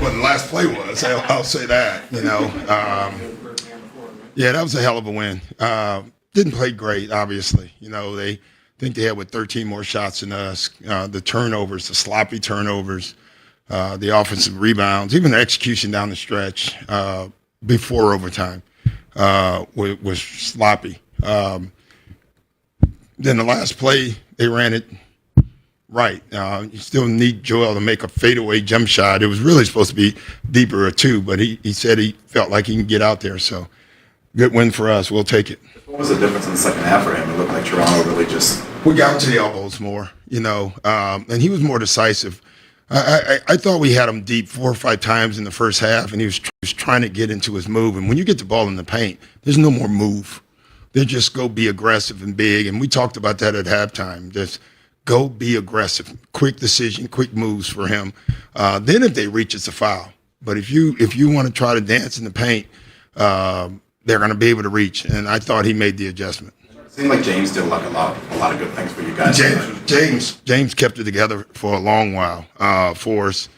what the last play was. I'll say that. Yeah, that was a hell of a win. Didn't play great, obviously. They think they had 13 more shots than us. The turnovers, the sloppy turnovers, the offensive rebounds, even the execution down the stretch before overtime was sloppy. Then the last play, they ran it right. You still need Joel to make a fadeaway jump shot. It was really supposed to be deeper or two, but he said he felt like he can get out there. So good win for us. We'll take it. What was the difference in the second half for him? It looked like Toronto really just... We got him to the elbows more, and he was more decisive. I thought we had him deep 4 or 5 times in the first half, and he was trying to get into his move. And when you get the ball in the paint, there's no more move. They just go be aggressive and big. And we talked about that at halftime. Just go be aggressive, quick decision, quick moves for him. Then if they reach, it's a foul. But if you want to try to dance in the paint, they're going to be able to reach. And I thought he made the adjustment. It seemed like James did like a lot of good things for you guys. James kept it together for a long while for us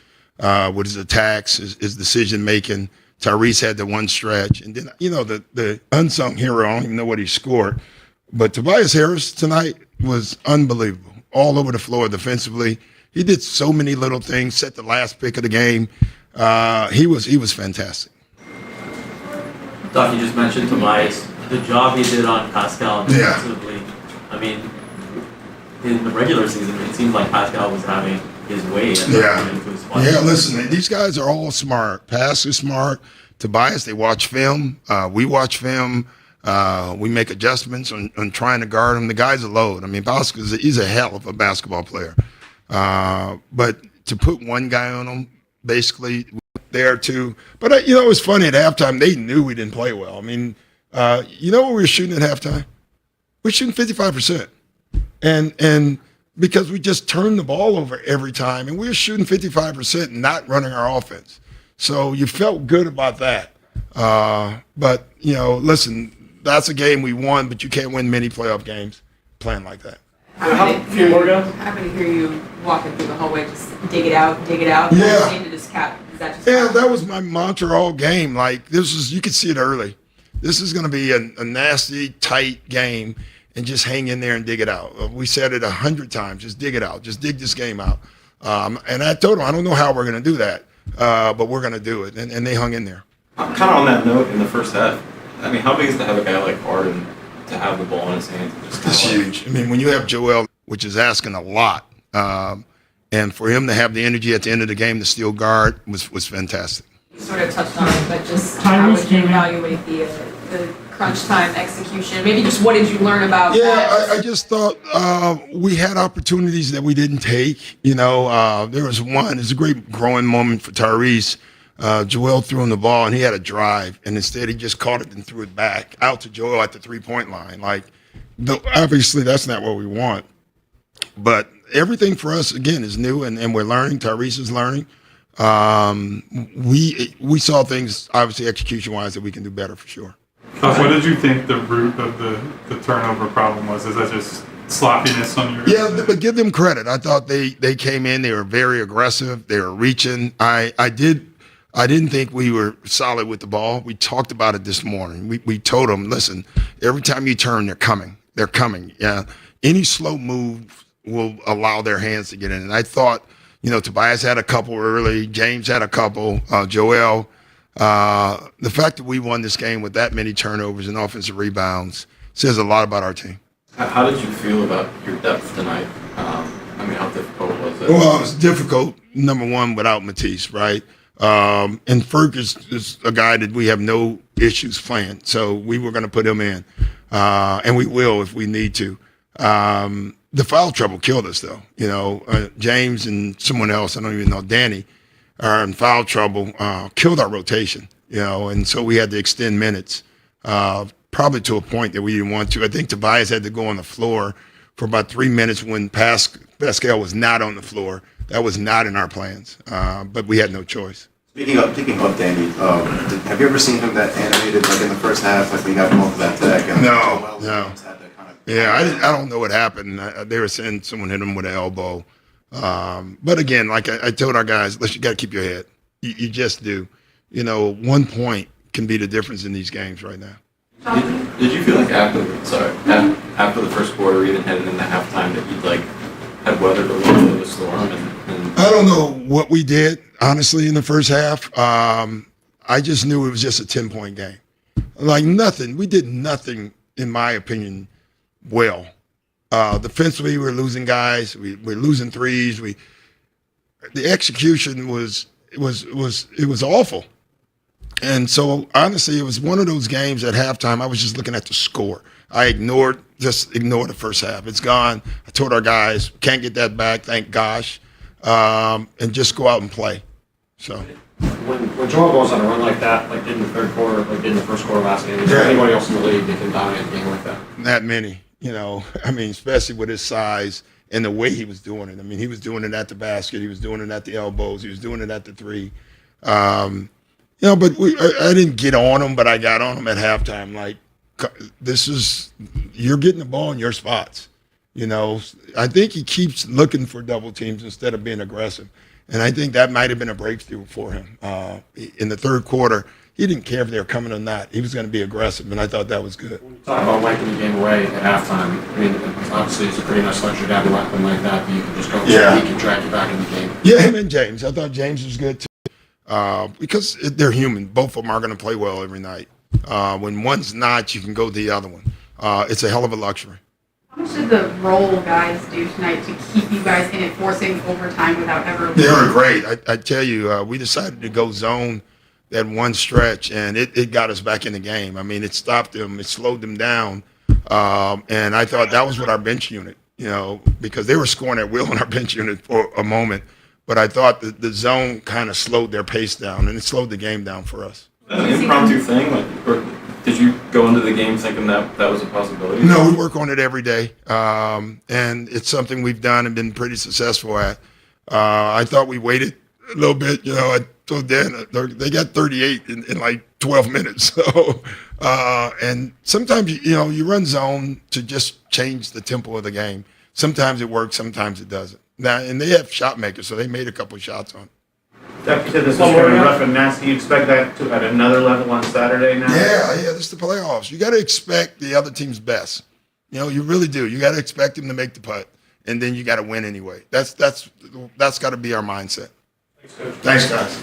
with his attacks, his decision making. Tyrese had the one stretch, and then the unsung hero. I don't even know what he scored, but Tobias Harris tonight was unbelievable. All over the floor defensively, he did so many little things. Set the last pick of the game. He was fantastic. Doc, you just mentioned Tobias. The job he did on Pascal defensively. Yeah. I mean, in the regular season, it seemed like Pascal was having his way. Yeah, listen, these guys are all smart. Pascal's smart. Tobias, they watch film. We watch film. We make adjustments on trying to guard him. The guy's a load. I mean, Pascal, he's a hell of a basketball player. But to put one guy on him, basically, there too. But, it was funny at halftime. They knew we didn't play well. I mean, what we were shooting at halftime? We're shooting 55%. And because we just turned the ball over every time, and we were shooting 55% and not running our offense. So you felt good about that. But, listen, that's a game we won, but you can't win many playoff games playing like that. A few more guys. Happy to hear you walking through the hallway, just dig it out. Yeah. That was my mantra all game. Like, you could see it early. This is going to be a nasty, tight game, and just hang in there and dig it out. We said it 100 times, just dig it out. Just dig this game out. And I told them, I don't know how we're going to do that, but we're going to do it. And they hung in there. Kind of on that note, in the first half, I mean, how big is to have a guy like Harden to have the ball in his hands? It's huge. I mean, when you have Joel, which is asking a lot, and for him to have the energy at the end of the game to steal guard was fantastic. You sort of touched on it, but just how would you evaluate the crunch time execution? Maybe just what did you learn about that? I just thought we had opportunities that we didn't take. There was one. It's a great growing moment for Tyrese. Joel threw him the ball, and he had a drive, and instead he just caught it and threw it back out to Joel at the three-point line. Obviously, that's not what we want. But everything for us, again, is new, and we're learning. Tyrese is learning. We saw things, obviously, execution-wise, that we can do better for sure. What did you think the root of the turnover problem was? Is that just sloppiness on your... Yeah, but give them credit. I thought they came in. They were very aggressive. They were reaching. I didn't think we were solid with the ball. We talked about it this morning. We told them, listen, every time you turn, they're coming. They're coming. Yeah, any slow move will allow their hands to get in. And I thought, Tobias had a couple early. James had a couple. Joel. The fact that we won this game with that many turnovers and offensive rebounds says a lot about our team. How did you feel about your depth tonight? How difficult was it? Well, it was difficult, number one, without Matisse, right? And Fergus is a guy that we have no issues playing, so we were going to put him in, and we will if we need to. The foul trouble killed us, though. James and someone else, I don't even know, Danny, are in foul trouble, killed our rotation, and so we had to extend minutes, probably to a point that we didn't want to. I think Tobias had to go on the floor for about 3 minutes when Pascal was not on the floor. That was not in our plans, but we had no choice. Speaking of Danny, have you ever seen him that animated, like in the first half, like we got him off that deck? No. Yeah, I don't know what happened. They were saying someone hit him with an elbow. But again, like I told our guys, you got to keep your head. You just do. 1 point can be the difference in these games right now. Did you feel like after the first quarter, even heading into halftime, that you'd had weathered a little bit of a storm? And I don't know what we did, honestly, in the first half. I just knew it was just a 10-point game. Nothing. We did nothing, in my opinion, well. Defensively, we were losing guys. We're losing threes. The execution was awful. And so, honestly, it was one of those games at halftime, I was just looking at the score. I ignored the first half. It's gone. I told our guys, can't get that back, thank gosh, and just go out and play. So when Joel goes on a run like that, like in the third quarter, like in the first quarter last game, is there anybody else in the league that can dominate a game like that? Not many, especially with his size and the way he was doing it. He was doing it at the basket. He was doing it at the elbows. He was doing it at the three. But I didn't get on him, but I got on him at halftime. You're getting the ball in your spots. I think he keeps looking for double teams instead of being aggressive. And I think that might have been a breakthrough for him. In the third quarter, he didn't care if they were coming or not. He was going to be aggressive, and I thought that was good. When you talk about wiping the game away at halftime, obviously it's a pretty nice luxury to have a weapon like that, but you can just go he can drag you back in the game. Yeah, him and James. I thought James was good, too, because they're human. Both of them are going to play well every night. When one's not, you can go to the other one. It's a hell of a luxury. How much did the role guys do tonight to keep you guys in it, forcing overtime without ever? They were great. I tell you, we decided to go zone that one stretch, and it got us back in the game. It stopped them. It slowed them down. And I thought that was with our bench unit, because they were scoring at will in our bench unit for a moment. But I thought the zone kind of slowed their pace down, and it slowed the game down for us. Was that an impromptu thing? Or did you go into the game thinking that was a possibility? No, we work on it every day. And it's something we've done and been pretty successful at. I thought we waited a little bit. I told Dan, they got 38 in 12 minutes. So, and sometimes, you run zone to just change the tempo of the game. Sometimes it works, sometimes it doesn't. Now, and they have shot makers, so they made a couple of shots on it. Deputy said this is very rough and nasty. You expect that to at another level on Saturday now? Yeah, this is the playoffs. You got to expect the other team's best. You really do. You got to expect them to make the putt, and then you got to win anyway. That's got to be our mindset. Thanks, guys.